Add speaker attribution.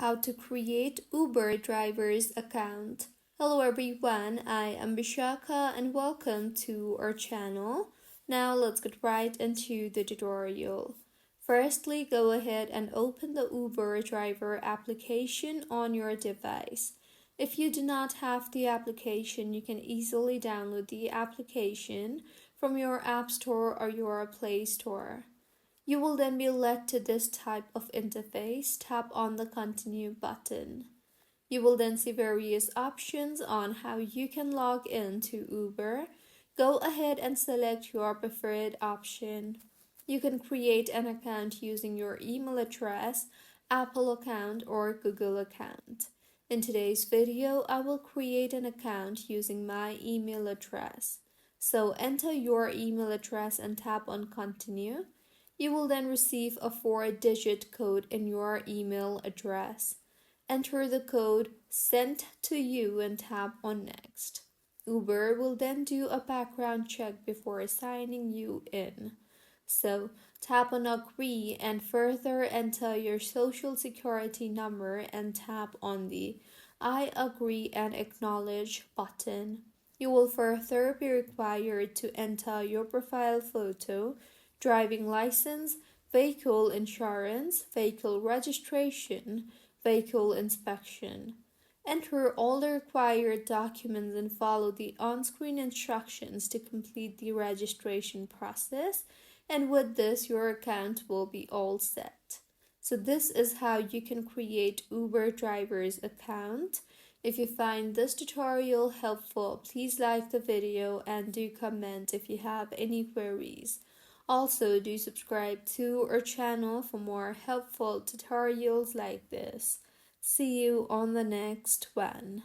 Speaker 1: how to create Uber driver's account. Hello everyone, I am Bishaka and welcome to our channel. Now let's get right into the tutorial. Firstly, go ahead and open the Uber driver application on your device. If you do not have the application, you can easily download the application from your App Store or your Play Store. You will then be led to this type of interface. Tap on the Continue button. You will then see various options on how you can log in to Uber. Go ahead and select your preferred option. You can create an account using your email address, Apple account, or Google account. In today's video, I will create an account using my email address. So enter your email address and tap on Continue. You will then receive a 4-digit code in your email address. Enter the code sent to you and tap on Next. Uber will then do a background check before signing you in. So tap on Agree and further enter your social security number and tap on the I agree and acknowledge button. You will further be required to enter your profile photo, driving license, vehicle insurance, vehicle registration, vehicle inspection. Enter all the required documents and follow the on-screen instructions to complete the registration process, and with this your account will be all set. So this is how you can create Uber driver's account. If you find this tutorial helpful, please like the video and do comment if you have any queries. Also, do subscribe to our channel for more helpful tutorials like this. See you on the next one.